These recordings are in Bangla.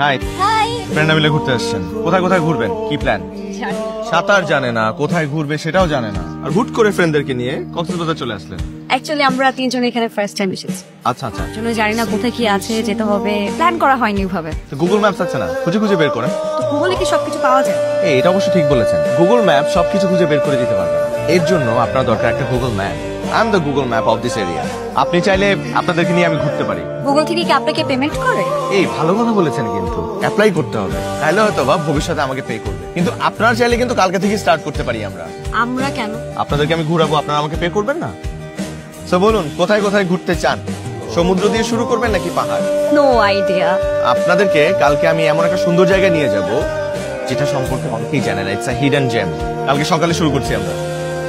High high. ফ্রেন্ডরা মিলে ঘুরতে আসছেন। কোথায় কোথায় ঘুরবেন, কি প্ল্যান? সাঁতার জানে না, কোথায় ঘুরবে সেটাও জানে না, আর হুট করে ফ্রেন্ডদেরকে নিয়ে কক্সবাজার চলে আসলেন। অ্যাকচুয়ালি আমরা তিনজন এখানে ফার্স্ট টাইম এসেছি। আচ্ছা আচ্ছা, জন্য জানি না কোথায় কি আছে, যেতে হবে, প্ল্যান করা হয়নি ওইভাবে। তো গুগল ম্যাপস আছে না, খুঁজে খুঁজে বের করেন। তো গুগলে কি সবকিছু পাওয়া যায়? এটা অবশ্য ঠিক বলেছেন, গুগল ম্যাপ সবকিছু খুঁজে বের করে দিতে পারবে না। এর জন্য আপনার দরকার একটা Google map. I am the Google map of this area. আপনি চাইলে আপনাদেরকে নিয়ে আমি ঘুরতে পারি। গুগল থেকে কি আপনাকে পেমেন্ট করে? এই ভালো কথা বলেছেন, কিন্তু অ্যাপ্লাই করতে হবে, তাহলে হয়তো বা ভবিষ্যতে আমাকে পে করবে। কিন্তু আপনার চাইলে কিন্তু কালকে থেকে স্টার্ট করতে পারি আমরা। আমরা কেন? আপনাদেরকে আমি ঘুরাবো, আপনারা আমাকে পে করবেন না? তো বলুন কোথায় কোথায় ঘুরতে চান? সমুদ্র দিয়ে শুরু করবেন নাকি পাহাড়? No idea. আপনাদেরকে কালকে আমি এমন একটা সুন্দর জায়গায় নিয়ে যাব যেটা সম্পর্কে অনেকেই জানে না। It's a hidden gem. কালকে সকালে শুরু করছি আমরা।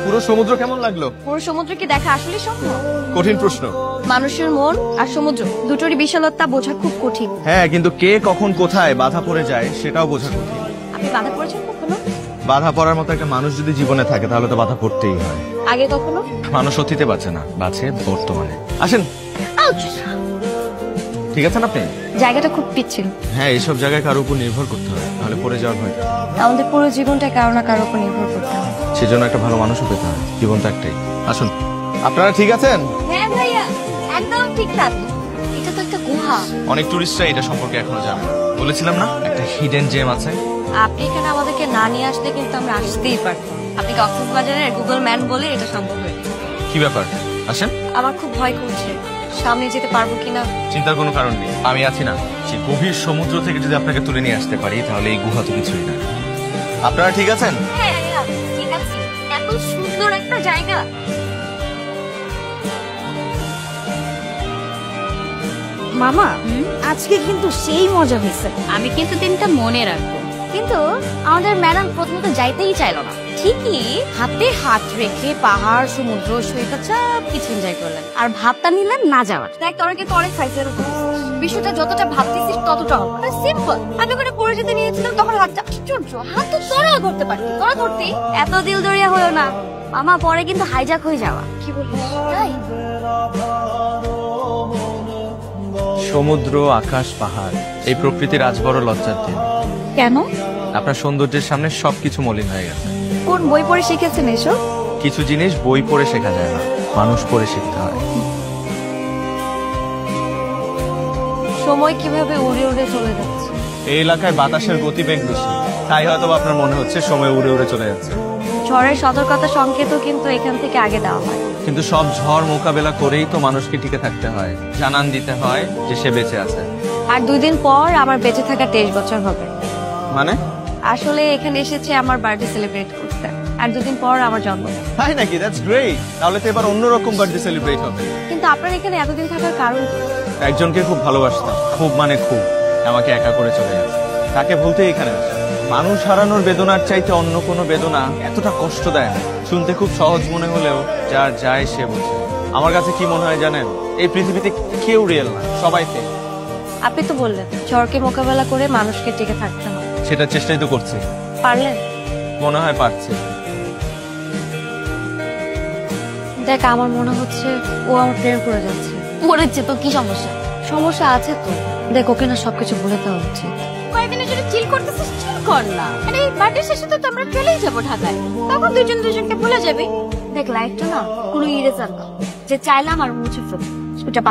পুরো সমুদ্র কেমন লাগলো? পুরো সমুদ্র কি দেখা আসলে সম্ভব? কঠিন প্রশ্ন। মানুষের মন আর সমুদ্র দুটোরই বিশালতা বোঝা খুব কঠিন। হ্যাঁ, কিন্তু কে কখন কোথায় বাধা পড়ে যায় সেটাও বোঝা কঠিন। আপনি বাধা পড়েছেন কখনো? বাধা পড়ার মতো একটা মানুষ যদি জীবনে থাকে তাহলে তো বাধা পড়তেই হয়। আগে কখনো? মানুষ অতীতে বাঁচে না, বাঁচে বর্তমানে। আসেন। ঠিক আছেন আপনি? জায়গাটা খুব পিচ্ছিল। হ্যাঁ, এইসব জায়গায় কারোর উপর নির্ভর করতে হয়, তাহলে পড়ে যাওয়ার ভয়। আমাদের পুরো জীবনটা কারো না কারোর উপর নির্ভর করতে হয়। সেজন্য একটা ভালো মানুষও পেতে হয়, জীবনটা একটাই। আসুন। আপনারা ঠিক আছেন? হ্যাঁ ভাইয়া, একদম ঠিকঠাক। এটা তো একটা গুহা। অনেক টুরিস্টরা এটা সম্পর্কে এখনো জানে না। বলেছিলাম না একটা হিডেন জেম আছে। আপনি এখানে আমাদেরকে না নিয়ে আসলে কিন্তু আমরা আসতেই পারতাম। আপনি কক্সবাজারের গুগল ম্যান বলে এটা সম্ভব হয়েছে। কি ব্যাপার? আসেন। আমার খুব ভয় করছে, সামনে যেতে পারবো কিনা। চিন্তার কোনো কারণ নেই, আমি আছি না। সেই গভীর সমুদ্র থেকে যদি আপনাকে তুলে নিয়ে আসতে পারি তাহলে এই গুহা তো কিছুই না। আপনারা ঠিক আছেন? হ্যাঁ ঠিক আছে। এত সুন্দর একটা জায়গা। মামা, আজকে কিন্তু সেই মজা হয়েছে। আমি কিন্তু দিনটা মনে রাখবো। কিন্তু আমাদের ম্যাডাম প্রথমত যাইতেই চাইলো না। ঠিকই হাতে হাত রেখে পাহাড়, সমুদ্র, সৈকত সব কিছু এনজয় করলেন, আর ভাবটা নিলেন না যাওয়ার। দেখ তোরা কিন্তু অনেক ফাইসের বিষয়টা যতটা ভাবতেছিস ততটা হবে সিম্পল। আমি ওখানে পড়ে যেতে নিয়েছিলাম, তখন হাতটা আশ্চর্য, হাত তো তোরা ধরতে পারতি, তোরা ধরতি। এত দিল দরিয়া হয়েও না মামা, পরে কিন্তু হাইজ্যাক হয়ে যাওয়া। কি বলিস? তাই সমুদ্র, আকাশ, পাহাড়, এই প্রকৃতির আজ বড় লজ্জার দিন। কেন? আপনার সৌন্দর্যের সামনে সবকিছু মলিন হয়ে গেছে। কোন বই পড়ে শিখেছেন এসব? কিছু জিনিস বই পড়ে শেখা যায় না, মানুষ পড়ে শিখতে হয়। সময় কিভাবে উড়ে উড়ে চলে যাচ্ছে। এই এলাকায় বাতাসের গতিবেগ বেশি, তাই হয়তো আপনার মনে হচ্ছে সময় উড়ে উড়ে চলে যাচ্ছে। ঝড়ের সতর্কতা সংকেতও কিন্তু এখান থেকে আগে দেওয়া হয়। কিন্তু সব ঝড় মোকাবেলা করেই তো মানুষকে টিকে থাকতে হয়, জানান দিতে হয় যে সে বেঁচে আছে। আর 2 দিন পর আমার বেঁচে থাকা 23 বছর হবে। মানে? আসলে এখানে এসেছে আমার বার্থডে সেলিব্রেট করতে, আর 2 দিন পর আমার জন্মদিন। তাই নাকি? That's great. তাহলে তো এবার অন্যরকম বার্থডে সেলিব্রেট হবে। কিন্তু আপনার এখানে এতদিন থাকার কারণ কি? একজনকে খুব ভালোবাসতাম, খুব মানে খুব। আমাকে একা করে চলে গেছে, তাকে ভুলতেই এখানে আসা। মানুষ হারানোর বেদনার চাইতে অন্য কোনো বেদনা এতটা কষ্ট দেয় না। শুনতে খুব সহজ মনে হলেও যার যায় সে বোঝে। আমার কাছে কি মনে হয় জানেন? এই পৃথিবীতে কেউ রিয়েল না, সবাই ফেক। আপনি তো বললেন ঝড়কে মোকাবেলা করে মানুষকে টিকে থাকতে হয়। সেটা চেষ্টাই তো করছি। পারলেন? মনে হয় পারছি। দেখ, আমার মনে হচ্ছে ও আমার প্রেম করে যাচ্ছে। মরেছে তো কি সমস্যা? সমস্যা আছে তো। দেখ, ওকে না সবকিছু ভুলে দেওয়া উচিত। কয়েকদিনের জন্য চিল করতেছিস, চিল কর না। আরে বার্থডে শেষে তো আমরা চলেই যাবো ঢাকায়, তখন দুজন দুজনকে ভুলে যাবি। দেখ, লাইফটা না কোনো ইরেজার না যে চাইলাম আর মুছে ফেল। এটা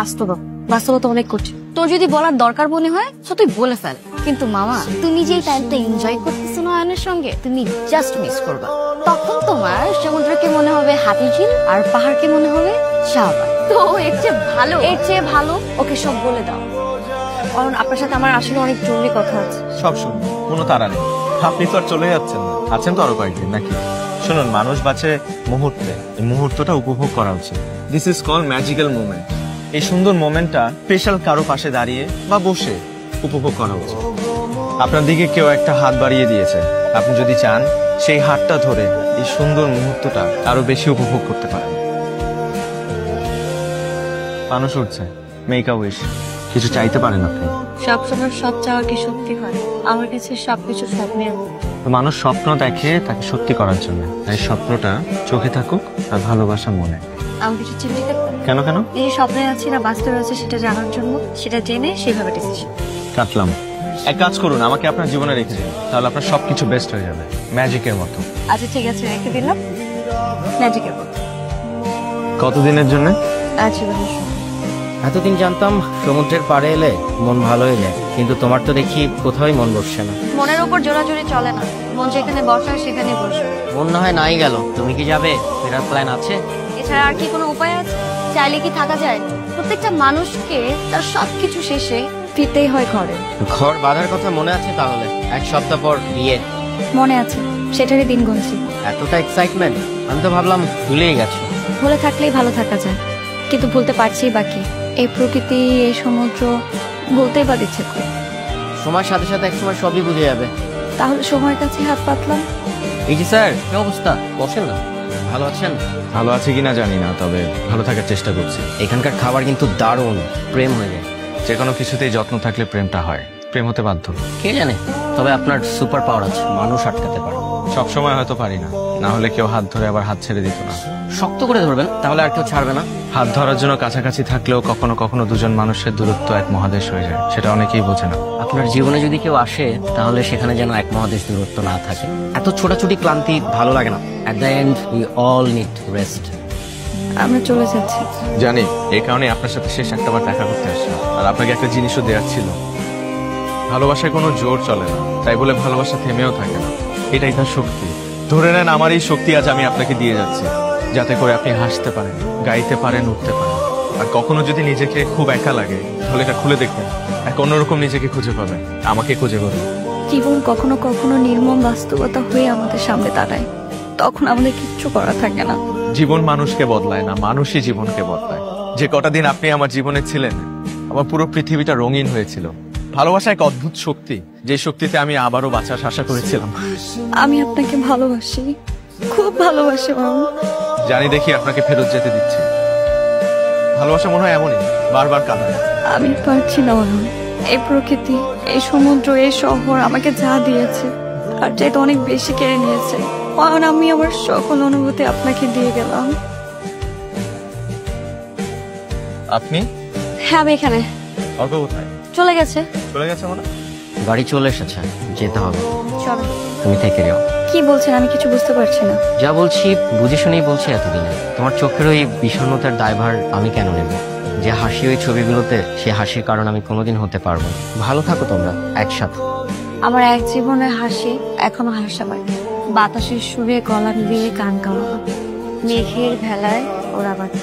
বাস্তবতা অনেক কঠিন। তোর যদি বলার দরকার মনে হয় তো তুই বলে ফেল। কিন্তু মামা, তুমি যে টাইমটা এনজয় করতেছো নয়নের সঙ্গে, তুমি জাস্ট মিস করবা। তখন তোমার সমুদ্রকে মনে হবে হাতিঝিল আর পাহাড়কে মনে হবে শাহবাগ। তো এর চেয়ে ভালো ওকে সব বলে দাও। কারণ আপনার সাথে আমার আসলে অনেক জরুরি কথা আছে। সব শুনুন, কোনো তাড়া নেই। আপনি তো আর চলে যাচ্ছেন না, আছেন তো আরো কয়েকদিন নাকি? শুনুন, মানুষ বাঁচে মুহূর্তে, এই মুহূর্তটা উপভোগ করা উচিত। This is call magical moment. এই সুন্দর মোমেন্টটা স্পেশাল কারো পাশে দাঁড়িয়ে বা বসে উপভোগ করা উচিত। আপনার দিকে কেউ একটা হাত বাড়িয়ে দিয়েছে, আপনি যদি চান সেই হাতটা ধরে এই সুন্দর মুহূর্তটা আরো বেশি উপভোগ করতে পারেন। মানুষ উঠছে, মেক আ উইশ। কিছু চাইতে পারেন আপনি। সবসময় সব চাওয়া কি সত্যি হয়? আমার কাছে সবকিছু স্বপ্নের। তো মানুষ স্বপ্ন দেখে তাকে সত্যি করার জন্য, তাই স্বপ্নটা চোখে থাকুক আর ভালোবাসা মনে। আমি কিছু চিন্তা করতে কেন কেন? এই স্বপ্নে আছি না বাস্তবে আছে সেটা জানার জন্য, সেটা জেনে সেভাবে ডিসিশন। কাটলাম। এক কাজ করুন, আমাকে আপনার জীবনে রেখে দিন, তাহলে আপনার সবকিছু বেস্ট হয়ে যাবে, ম্যাজিকের মতো। আচ্ছা ঠিক আছে, রেখে দিলাম। ম্যাজিকের মতো। কতদিনের জন্য? আচ্ছা এতদিন জানতাম সমুদ্রের পাড়ে এলে মন ভালো হয়ে যায়, কিন্তু তোমার তো দেখি কোথাওই মন বসছে না। মনের উপর জোরাজোরি চলে না, মন যেখানে বসা হয় সেখানে বসে। মন না হয় নাই গেল, তুমি কি যাবে? ফেরার প্ল্যান আছে? এছাড়া আর কি কোনো উপায় আছে? চাইলে কি থাকা যায়? প্রত্যেকটা মানুষকে তার সবকিছু শেষে ফিরতেই হয় ঘরে। ঘর বাঁধার কথা মনে আছে তাহলে? 1 সপ্তাহ পর বিয়ে। মনে আছে, সেটারই দিন গুনছি। এতটা এক্সাইটমেন্ট, আমি তো ভাবলাম ভুলেই গেছো। ভুলে থাকলেই ভালো থাকা যায়, কিন্তু ভুলতে পারছি বাকি। এই প্রকৃতি, এই সমুদ্র বলতেই বা দিচ্ছে কই? সময়ের সাথে সাথে একসময় সবই বুঝে যাবে। তাহলে সময়ের কাছে হাত পাতলাম। এই যে স্যার, কি অবস্থা? বসেন না। ভালো আছেন? ভালো আছে কিনা জানি না, তবে ভালো থাকার চেষ্টা করছি। এখানকার খাবার কিন্তু দারুণ, প্রেম হয়ে যায়। যে কোনো কিছুতেই যত্ন থাকলে প্রেমটা হয়, প্রেম হতে বাধ্য। কে জানে, তবে আপনার সুপার পাওয়ার আছে, মানুষ আটকাতে পারে। সবসময় হয়তো পারি না, না হলে কেউ হাত ধরে আবার হাত ছেড়ে দিত না। শক্ত করে ধরবেন, তাহলে আর কেউ ছাড়বে না। হাত ধরার জন্য কাছাকাছি থাকলেও কখনো কখনো দুজন মানুষের দূরত্ব এক মহাদেশ হয়ে যায়, সেটা অনেকেই বোঝে না। আপনার জীবনে যদি কেউ আসে, তাহলে সেখানে যেন এক মহাদেশ দূরত্ব না থাকে। এত ছোটাছুটি ক্লান্তি ভালো লাগে না। At the end we all need rest. আমরা চলে যাচ্ছি। জানি, এই কারণে আপনার সাথে শেষ একটাবার দেখা করতে আসলাম, আর আপনাকে একটা জিনিসও দেওয়ার ছিল। ভালোবাসায় কোনো জোর চলে না, তাই বলে ভালোবাসা থেমেও থাকে না, এটাই তার শক্তি। ধরে নেন আমার এই শক্তি আজ আমি আপনাকে দিয়ে যাচ্ছি, যাতে করে আপনি হাসতে পারেন, গাইতে পারেন, উঠতে পারেন। আর কখনো যদি নিজেকে খুব একা লাগে, তাহলে এটা খুলে দেখবেন, এক অন্যরকম নিজেকে খুঁজে পাবেন। আমাকে খুঁজে পাবেন। জীবন কখনো কখনো নির্মম বাস্তবতা হয়ে আমাদের সামনে দাঁড়ায়, তখন আমাদের কিচ্ছু করা থাকে না। জীবন মানুষকে বদলায় না, মানুষই জীবনকে বদলায়। যে কটা দিন আপনি আমার জীবনে ছিলেন, আমার পুরো পৃথিবীটা রঙিন হয়েছিল। ভালোবাসা এক অদ্ভুত শক্তি, যে শক্তিতে আমি আবারও বাঁচার আশা করেছিলাম। আমি আপনাকে ভালোবাসি, খুব ভালোবাসি মামু। জানি দেখি আপনাকে ফেরত যেতে দিচ্ছি। ভালোবাসা মনে হয় এমনই, বারবার কাঁদায়। আমি পারছি না মামু। এই প্রকৃতি, এই সমুদ্র, এই শহর আমাকে যা দিয়েছে তার চাইতে অনেক বেশি কেড়ে নিয়েছে। কারণ আমি আমার সকল অনুভূতি আপনাকে দিয়ে গেলাম। আপনি? হ্যাঁ, আমি এখানে। অর্ক কোথায়? চলে গেছে। চলে গেছে মানে? গাড়ি চলে এসেছে, যেতে হবে। চলো। তুমি থেকে যাও। কি বলছেন? আমি কিছু বুঝতে পারছি না। যা বলছি বুঝে শুনেই বলছি এতদিনে। তোমার চোখের ওই বিষণ্ণতার দায়ভার আমি কেন নেব? যে হাসি ওই ছবিগুলোতে, সে হাসির কারণ আমি কোনোদিন হতে পারবো। ভালো থাকো তোমরা একসাথে। আমার এক জীবনের হাসি এখনো হাসা পায়। বাতাসের সুরে গলা দিয়ে গান গাওয়া, মেঘের ভেলায় ওরা বাঁধে।